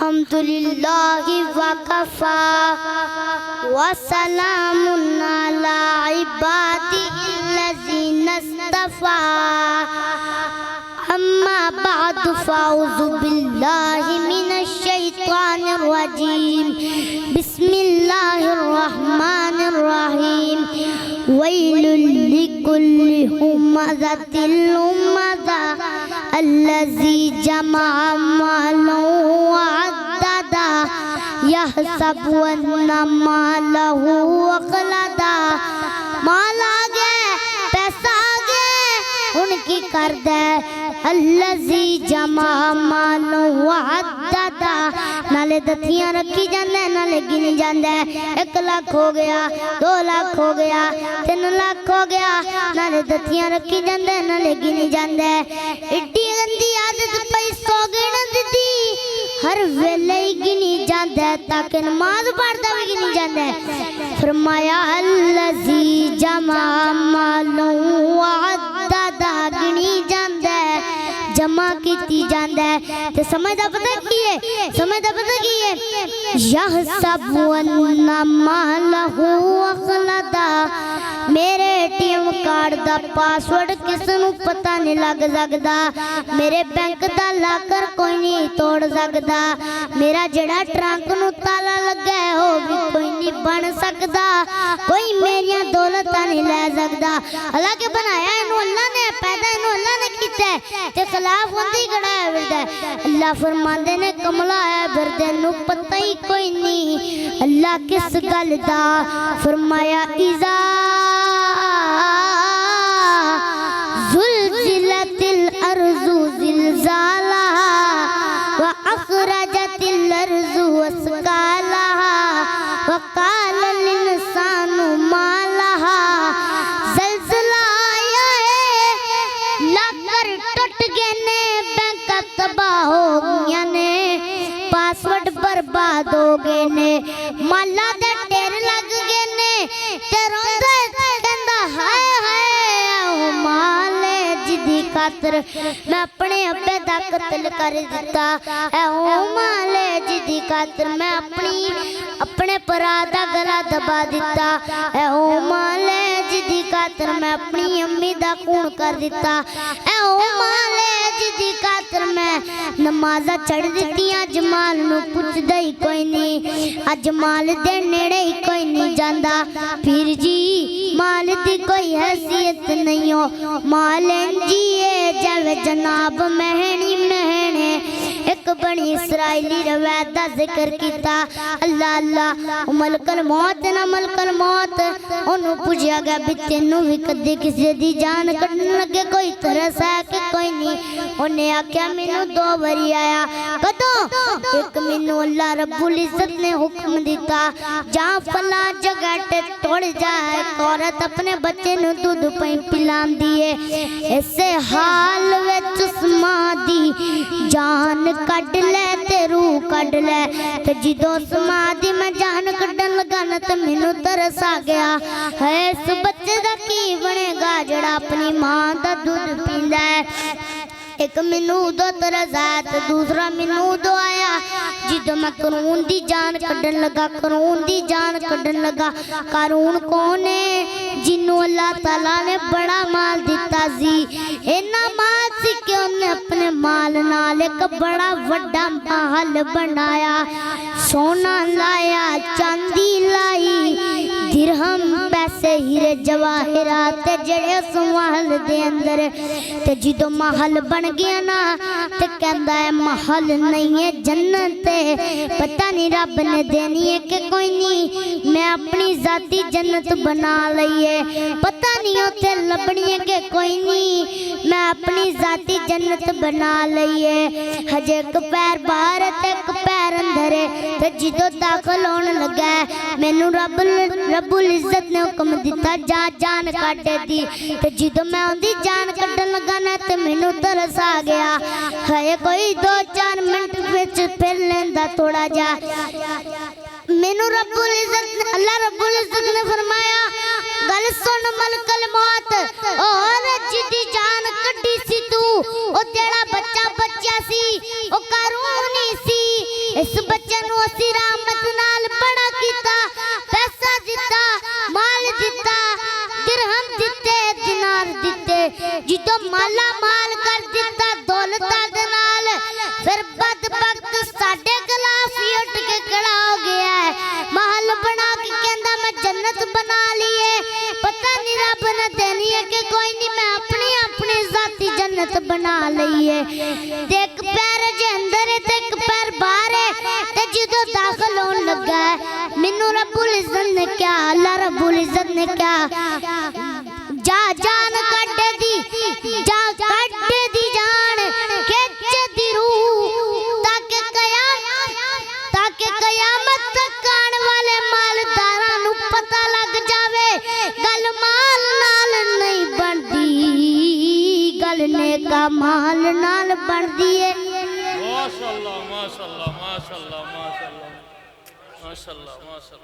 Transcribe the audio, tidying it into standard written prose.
हम्दुलिल्लाहि वकफ़ा वसलामुन अला इबादिहिल्लज़ीना इस्तफ़ा अम्मा बअदु फ़अऊज़ु बिल्लाहि मिनश शैतानिर रजीम बिस्मिल्लाहिर रहमानिर रहीम वैलुल लिकुल्लि हुमज़तिल लुमज़ा अल्लज़ी जमअ मालन वअद्ददा यहसबु अन्ना मालहु अख़लदा। माल आ गया, पैसा आ गया, उनकी कर दे अल्लज़ी जमअ मालन वअद्ददा। नाले दथियां रखी जांदा है, नाले गिनी जांदा है। 1 लाख हो गया, 2 लाख हो गया, 3 लाख हो गया, नाले दथियां रखी जांदा है, नाले गिनी जांदा है। इड्डी गंदी आदत पैसों गिनन दी, हर वेले ही गिनी जांदा है, ताकि नमाज पढ़दा भी गिनी जांदा है। फरमाया अल्लज़ी जमअ मालन वअद्ददा, गिनी जांदा है, जमा कीती जांदा है। ते समझदा पता की है, समझदा पता की है, यहसबु अन्ना मालहु अख़लदा। मेरे एटीएम कार्ड दा पासवर्ड किसनू पता नहीं लग सकदा, मेरे बैंक दा लाकर कोई नहीं तोड़ सकदा, मेरा जड़ा ट्रंक नू ताला लगा है वो भी कोई नहीं बन सकदा, कोई मेरिया दौलत नहीं ले सकदा। अल्लाह के बनाया इनू अल्लाह ने, पैदा इनू अल्लाह ने कीता है, ते खिलाफ होंदी खड़ा है फिरदा। अल्लाह फरमांदे ने कमला है फिरदे नू पता ही कोई नहीं अल्लाह किस गल दा। फरमाया इज़ा ज़ुलज़िलतिल अर्ज़ु ज़िलज़ालहा व अख़रजतिल अर्ज़ु असक़ालहा व क़ालल इंसानु मा लहा। ज़लज़ला आया है, लाकर टुट गए ने, बैंक तबाह हो गया ने, पासवर्ड बर्बाद हो गए ने, माला दे ढेर लग गए ने, ते रोंदा कहंदा हाय हाय माले जिदी खातर मैं अपने अब्बे दा कत्ल कर दिता है, ओ माले जिदी खातर मैं अपने भरा दा गला दबा दिता है, ओ माले जिदी खातर मैं अपनी अम्मी दा खून कर दिता है, ओ माले जिदी खातर मैं नमाज़ा चढ़ दित्तियां। जमाल नू पुछदा ही कोई नहीं, अज माल दे नेड़े ही कोई नहीं जांदा। पीर जी माल दी कोई हैसियत नहीं हो, माल जी है जावे जनाब महनी महने। एक बनी इसराइली रवायत दा जिक्र कीता, अल्लाह अल्लाह मलकल मौत ना मलकल मौत ओनू पुछया गया भी तेनू भी कदे किसी दी जान कड्डन लगे कोई तरस है कि कोई नहीं। उन्हें आख्या मैनू 2 बारी आया। कदों? एक मैनू अल्लाह रब्बुल इज्जत ने हुक्म दिता जा फला जगह ते तोड़ जाए, एक औरत अपने बच्चे नू दूध पिलांदी है, ऐसे हाल विच उस्मा दी जान कड ले ते रूह कड ले। ते जिदों उस्मा दी मैं जान कड्डन लगा ना ते मैनू तरस आ गया है, इस बच्चे दा की बनेगा जड़ा अपनी मां दा दूध पींदा है। एक मैनू उदों तरस आया ते दूसरा मैनू उदों आया जिदों मैं कानून दी जान कड्डन लगा, कानून दी जान कड्डन लगा। कानून कौन है? जिन्नू अल्लाह ताला ने बड़ा माल दिता सी, इन्ना माल सी कि उन्हें अपने माल नाल एक बड़ा वड्डा महल बनाया, सोना लाया, चांदी लाई, दिरहम पैसे हीरे जवाहरात जड़े उस महल दे अंदर। ते जिदों महल बन गया ना ते कहंदा है महल नहीं है जन्नत है, पता नहीं रब ने देनी है कि कोई नहीं, मैं अपनी जाती जन्नत बना लई है, पता नहीं उथे लभनी है कि कोई नहीं, मैं अपनी जाती जन्नत बना लई है। हजे एक पैर बाहर है ते एक पैर अंदर है। ते जिदों दाखिल होने लगा है मैनू रब्बुल इज्जत ने हुक्म दिता जा जान कट दी। ते जिदों मैं उनकी जान कड्डन लगा ना ते मैनू तरस आ गया है, कोई 2-4 मिनट विच फिर लेंदा थोड़ा जा। मैनू रब्बुल इज्जत अल्लाह रब्बुल इज्जत ने फरमाया गल सुन मलकल मौत, और जिदी जान कड्डी सी तू ओ तेरा बच्चा बच्चा सी, ओ कारून नहीं सी, इस बच्चे नू असी रहमत नाल बड़ा कीता, पैसा दिता, माल दिता, दिरहम दिते, दिनार दिते, जितो माला माल कर दिता दौलतां दे नाल, फिर बदबख्त साडे खिलाफ ही उठ के खड़ा हो गया है। महल बना के कहंदा मैं जन्नत बना ली है, पता नहीं रब ने देनी है कि कोई नहीं, मैं अपनी अपनी जाती जन्नत बना ली है। ते एक पैर जे अंदर है ते एक पैर बाहर है, ते जिदों दाखिल होने लगा है मैनू रब्बुल इज्जत ने क्या, अल्लाह रब्बुल इज्जत ने क्या जा जान कड्डे दी, जा कड्डे दी जान, खिच दी रूह, ताकि कयामत तक आने वाले मालदारां नू पता लग जावे गल माल नाल नहीं बनदी, गल नेका माल नाल बनदी है। माशाअल्लाह माशाअल्लाह माशाअल्लाह माशाअल्लाह माशाअल्लाह माशाअल्लाह।